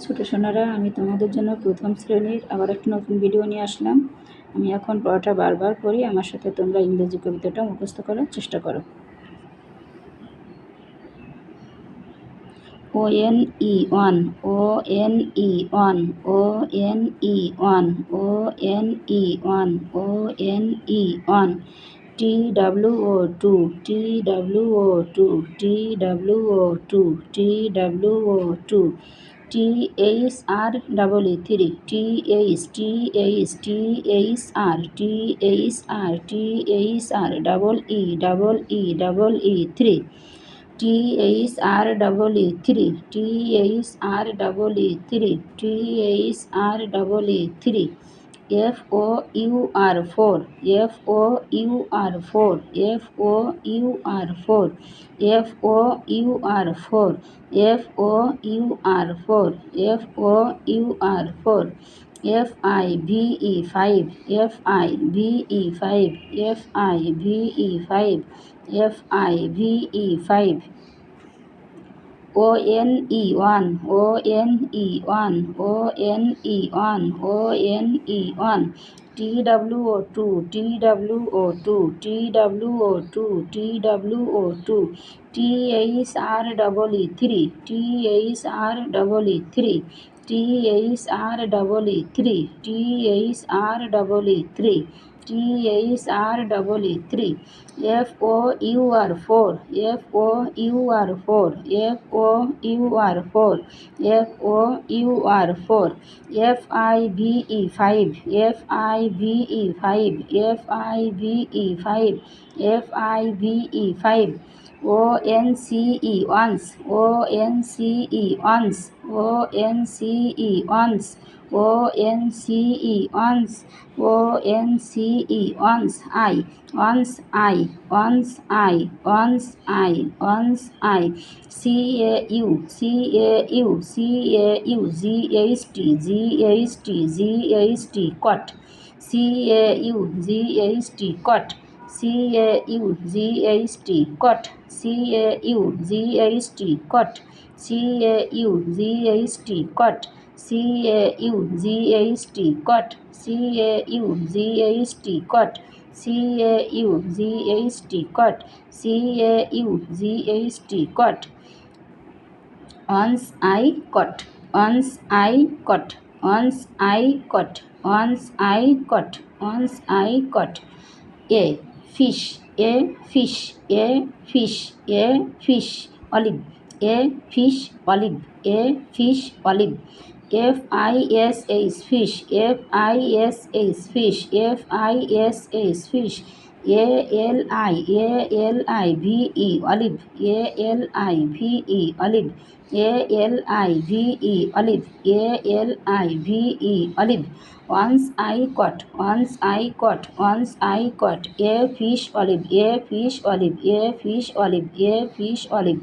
ছোট সোনারা, আমি তোমাদের জন্য প্রথম শ্রেণীর আবার একটা নতুন ভিডিও নিয়ে আসলাম। আমি এখন পড়াটা বারবার পড়ি, আমার সাথে তোমরা ইংরেজি কবিতাটা মুখস্থ করার চেষ্টা করো। ONE1, ONE1, ONE1, ONE1, ONE1, TWO2, TWO2, TWO2, TWO2, THR double E3, THR double E3, THR double E3, THR double E3, THR double E3, FOUR4, FOUR4, FOUR4, FOUR4, FOUR4, FOUR4, FIVE5, FIVE5, FIVE5, FIVE5, ONE1, ONE1, ONE1, ONE1, TWO2, TWO2, TWO2, TWO2, THR double E3, THR double E3, THR double E3, THR double E3, THR double E3, FOUR4, FOUR4, FOUR4, FOUR4, FIVE5, FIVE5, FIVE5, FIVE5, ONCE1, ONCE1, ONCE1, ONCE1, ONCE1, once I, CAU, GST, cot, CAU, GST, cot, CAU, GST, cot, CAU, GST, cot, CAU, GST, cot, CAU, GST, cot, CAU, GST, cot, CAU, GST, cot, CAU, GST, cot. Once I caught, once I caught, once I caught, once I caught, once I caught. A fish, a fish, a fish, a fish, olive, a fish, olive, a fish, olive. FISH fish, FISH fish, FISH fish, ALIVE olive, ALIVE olive, ALIVE olive, ALIVE olive. Once I caught, once I caught, once I caught, a fish olive, a fish olive, a fish olive, a fish olive.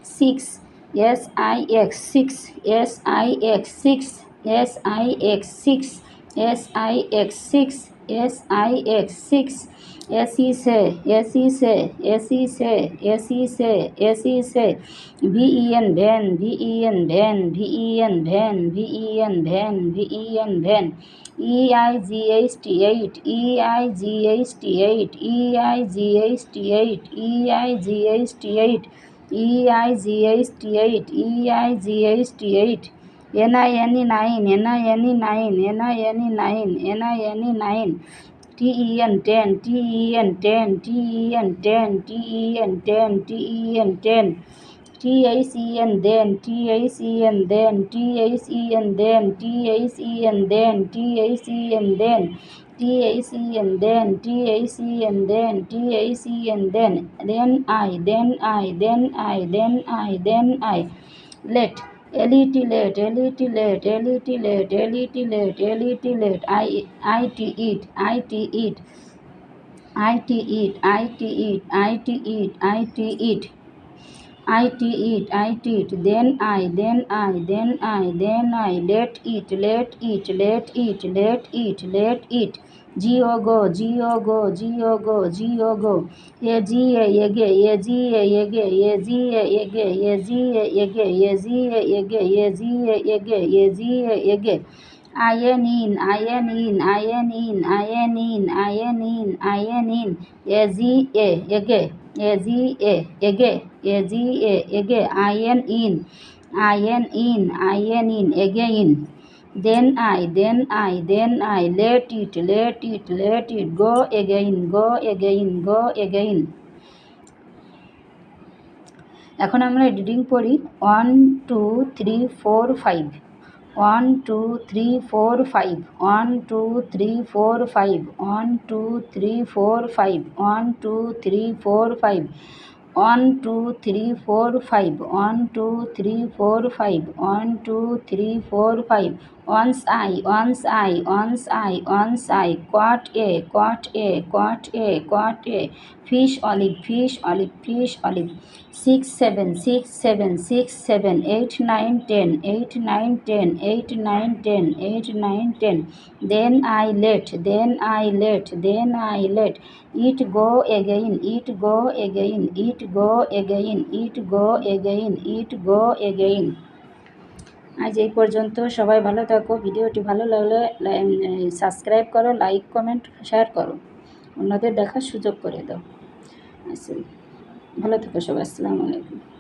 6, SIX, 6, SIX, 6, SIX, 6, SIX, 6, SIX, 6, SEC, VEN van, VEN van, VEN van, VEN van, VEN van, EIGHT8, EIGHT8, EIGHT8, EIGHT8, EIGHT8, EIGHT8, NINE9, NINE9, NINE9, NINE9, TEN10, TEN10, TEN10, TEN10, TEN10, THEN then, THEN then, THEN then, THEN then, THEN then, THEN then, THEN then, THEN then I, then I, then I, then I, then I, let, LET let, LET let, LET let, LET let, LET let, IT eat, IT eat, IT eat, IT eat, IT eat, IT eat, IT eat, IT eat, then I, then I, then I, then I, let eat, let eat, let eat, let eat, let eat, G O go, G O go, G O go, G O go. A G A ege, A G A ege, A G A ege, A G A ege, A G A ege, A G A ege, A G A ege. I N in, I N in, I N in, I N in, I N in, I N in. A G A ege, A G A ege, A G A ege. I N in, I N in, I N in, again. Then I, let it, let it, let it, go again, go again, go again. এখন আমরা reading পড়ি 1 2 3 4 5 1 2 3 4 5 1 2 3 4 5 1 2 3 4 5 1 2 3 4 5 1 2 3 4 5 1 2 3 4 5 1 2 3 4 5 once I quart a fish olive 6 7 6 7 6 7 8 9 10 8 9 10 8 9 10 8 9 10 then I let it go again it go again it go again it go again it go again আজ এই পর্যন্ত সবাই ভালো থাকো ভিডিওটি ভালো লাগলে সাবস্ক্রাইব করো লাইক কমেন্ট শেয়ার করো অন্যদের দেখার সুযোগ করে দাও আচ্ছা ভালো থেকো সবাই আসসালামু আলাইকুম